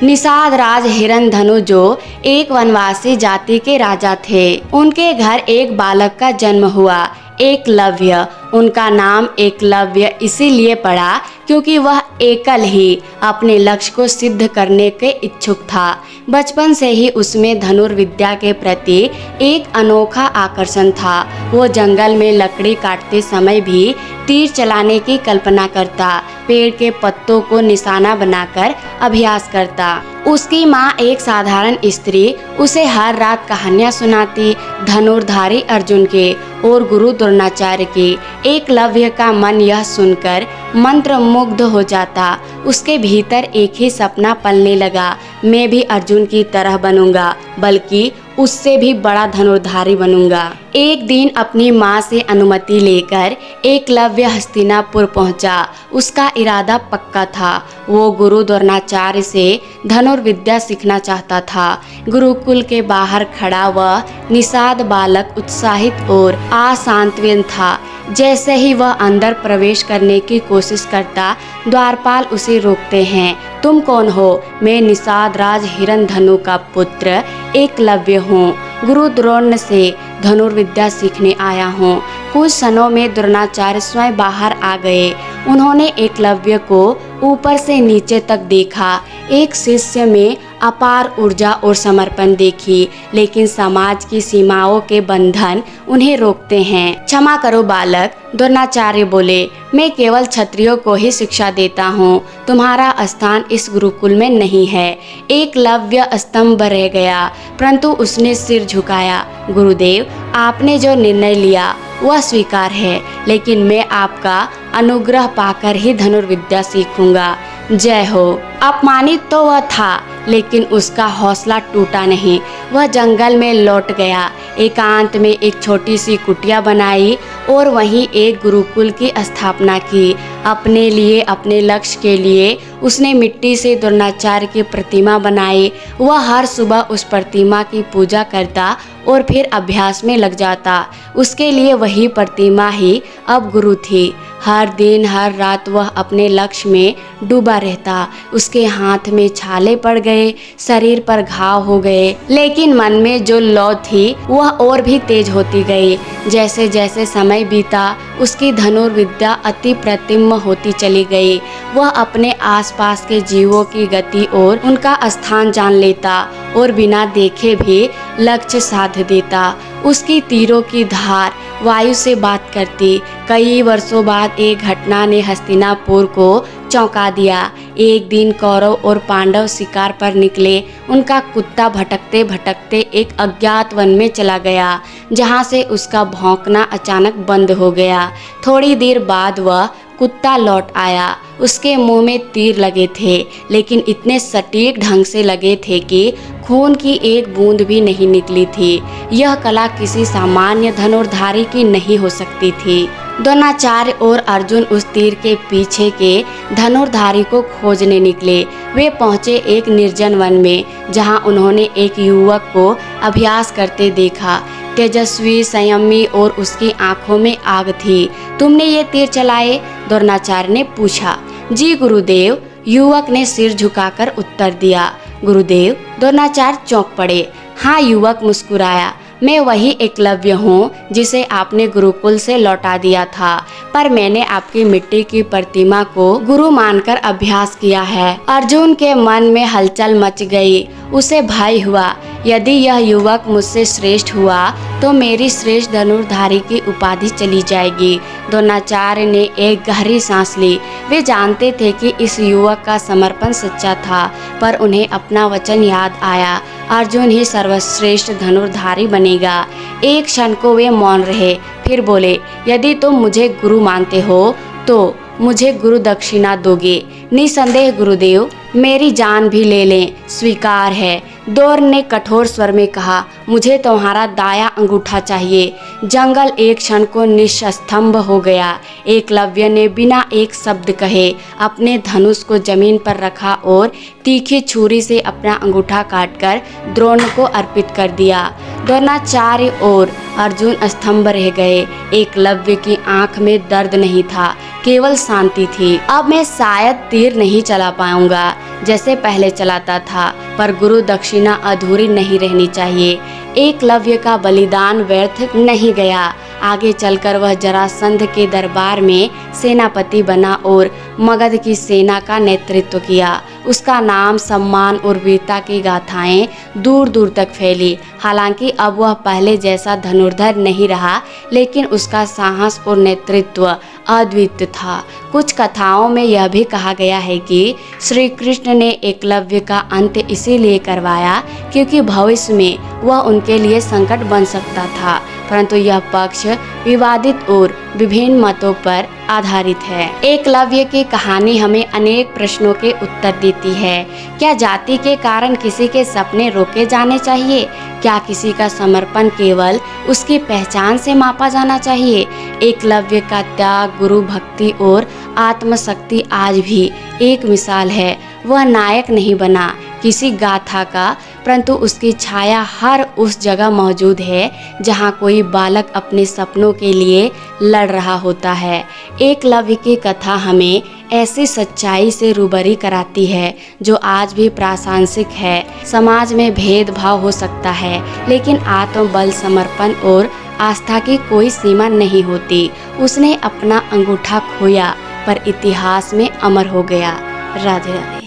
निषाद राज हिरण्यधनु जो एक वनवासी जाति के राजा थे, उनके घर एक बालक का जन्म हुआ, एकलव्य। उनका नाम एकलव्य इसीलिए पड़ा क्योंकि वह एकल ही अपने लक्ष्य को सिद्ध करने के इच्छुक था। बचपन से ही उसमें धनुर्विद्या के प्रति एक अनोखा आकर्षण था। वो जंगल में लकड़ी काटते समय भी तीर चलाने की कल्पना करता, पेड़ के पत्तों को निशाना बनाकर अभ्यास करता। उसकी माँ एक साधारण स्त्री उसे हर रात कहानियाँ सुनाती, धनुर्धारी अर्जुन के और गुरु द्रोणाचार्य की। एकलव्य का मन यह सुनकर मंत्रमुग्ध हो जाता। उसके भीतर एक ही सपना पलने लगा, मैं भी अर्जुन की तरह बनूंगा, बल्कि उससे भी बड़ा धनुर्धारी बनूंगा। एक दिन अपनी माँ से अनुमति लेकर एकलव्य हस्तिनापुर पहुंचा। उसका इरादा पक्का था, वो गुरु द्रोणाचार्य से धनुर्विद्या सीखना चाहता था। गुरुकुल के बाहर खड़ा वह निषाद बालक उत्साहित और आशान्वित था। जैसे ही वह अंदर प्रवेश करने की कोशिश करता, द्वारपाल उसे रोकते हैं। तुम कौन हो? मैं निषाद राज हिरण्यधनु का पुत्र एकलव्य हूँ। गुरु द्रोण से धनुर्विद्या सीखने आया हूँ। कुछ क्षणों में द्रोणाचार्य स्वयं बाहर आ गए। उन्होंने एकलव्य को ऊपर से नीचे तक देखा। एक शिष्य में अपार ऊर्जा और समर्पण देखी, लेकिन समाज की सीमाओं के बंधन उन्हें रोकते हैं। क्षमा करो बालक, द्रोणाचार्य बोले, मैं केवल क्षत्रियों को ही शिक्षा देता हूँ। तुम्हारा स्थान इस गुरुकुल में नहीं है। एकलव्य स्तंभ रह गया, परंतु उसने सिर झुकाया। गुरुदेव, आपने जो निर्णय लिया वह स्वीकार है, लेकिन मैं आपका अनुग्रह पाकर ही धनुर्विद्या सीखूंगा। जय हो। अपमानित तो वह था, लेकिन उसका हौसला टूटा नहीं। वह जंगल में लौट गया, एकांत में एक छोटी सी कुटिया बनाई और वहीं एक गुरुकुल की स्थापना की। अपने लिए, अपने लक्ष्य के लिए उसने मिट्टी से द्रोणाचार्य की प्रतिमा बनाई। वह हर सुबह उस प्रतिमा की पूजा करता और फिर अभ्यास में लग जाता। उसके लिए वही प्रतिमा ही अब गुरु थी। हर दिन हर रात वह अपने लक्ष्य में डूबा रहता। उसके हाथ में छाले पड़ गए, शरीर पर घाव हो गए, लेकिन मन में जो लौ थी वह और भी तेज होती गई। जैसे जैसे समय बीता, उसकी धनुर्विद्या अति प्रतिम होती चली गई। वह अपने आसपास के जीवों की गति और उनका स्थान जान लेता और बिना देखे भी लक्ष्य साध देता। उसकी तीरों की धार वायु से बात करती। कई वर्षों बाद एक घटना ने हस्तिनापुर को चौंका दिया। एक दिन कौरव और पांडव शिकार पर निकले। उनका कुत्ता भटकते भटकते एक अज्ञात वन में चला गया, जहां से उसका भौंकना अचानक बंद हो गया। थोड़ी देर बाद वह कुत्ता लौट आया। उसके मुंह में तीर लगे थे, लेकिन इतने सटीक ढंग से लगे थे कि खून की एक बूंद भी नहीं निकली थी। यह कला किसी सामान्य धनुर्धारी की नहीं हो सकती थी। द्रोणाचार्य और अर्जुन उस तीर के पीछे के धनुर्धारी को खोजने निकले। वे पहुंचे एक निर्जन वन में, जहां उन्होंने एक युवक को अभ्यास करते देखा। तेजस्वी, संयमी और उसकी आंखों में आग थी। तुमने ये तीर चलाए? द्रोणाचार्य ने पूछा। जी गुरुदेव, युवक ने सिर झुकाकर उत्तर दिया। गुरुदेव, द्रोणाचार्य चौंक पड़े। हाँ, युवक मुस्कुराया। मैं वही एकलव्य हूँ जिसे आपने गुरुकुल से लौटा दिया था, पर मैंने आपकी मिट्टी की प्रतिमा को गुरु मानकर अभ्यास किया है। अर्जुन के मन में हलचल मच गई। उसे भय हुआ, यदि यह युवक मुझसे श्रेष्ठ हुआ तो मेरी श्रेष्ठ धनुर्धारी की उपाधि चली जाएगी। द्रोणाचार्य ने एक गहरी सांस ली। वे जानते थे कि इस युवक का समर्पण सच्चा था, पर उन्हें अपना वचन याद आया। अर्जुन ही सर्वश्रेष्ठ धनुर्धारी बनेगा। एक क्षण को वे मौन रहे, फिर बोले, यदि तुम मुझे गुरु मानते हो तो मुझे गुरु दक्षिणा दोगे? निसंदेह गुरुदेव, मेरी जान भी ले लें, स्वीकार है। द्रोण ने कठोर स्वर में कहा, मुझे तुम्हारा दाया अंगूठा चाहिए। जंगल एक क्षण को निस्तंभ हो गया। एकलव्य ने बिना एक शब्द कहे अपने धनुष को जमीन पर रखा और तीखी छुरी से अपना अंगूठा काटकर द्रोण को अर्पित कर दिया। द्रोणाचार्य और अर्जुन स्तंभ रह गए। एकलव्य की आंख में दर्द नहीं था, केवल शांति थी। अब मैं शायद तीर नहीं चला पाऊंगा, जैसे पहले चलाता था, पर गुरु दक्षिणा अधूरी नहीं रहनी चाहिए। एकलव्य का बलिदान व्यर्थ नहीं गया। आगे चलकर वह जरासंध के दरबार में सेनापति बना और मगध की सेना का नेतृत्व किया। उसका नाम, सम्मान और वीरता की गाथाएं दूर दूर तक फैली। हालांकि अब वह पहले जैसा धनुर्धर नहीं रहा, लेकिन उसका साहस और नेतृत्व अद्वितीय था। कुछ कथाओं में यह भी कहा गया है कि श्री कृष्ण ने एकलव्य का अंत इसीलिए करवाया क्योंकि भविष्य में वह उनके लिए संकट बन सकता था, परंतु यह पक्ष विवादित और विभिन्न मतों पर आधारित है। एकलव्य की कहानी हमें अनेक प्रश्नों के उत्तर देती है। क्या जाति के कारण किसी के सपने रोके जाने चाहिए? क्या किसी का समर्पण केवल उसकी पहचान से मापा जाना चाहिए? एकलव्य का त्याग, गुरु भक्ति और आत्मशक्ति आज भी एक मिसाल है। वह नायक नहीं बना किसी गाथा का, परंतु उसकी छाया हर उस जगह मौजूद है जहाँ कोई बालक अपने सपनों के लिए लड़ रहा होता है। एकलव्य की कथा हमें ऐसी सच्चाई से रूबरू कराती है जो आज भी प्रासंगिक है। समाज में भेदभाव हो सकता है, लेकिन आत्मबल, समर्पण और आस्था की कोई सीमा नहीं होती। उसने अपना अंगूठा खोया पर इतिहास में अमर हो गया। राधे राधे।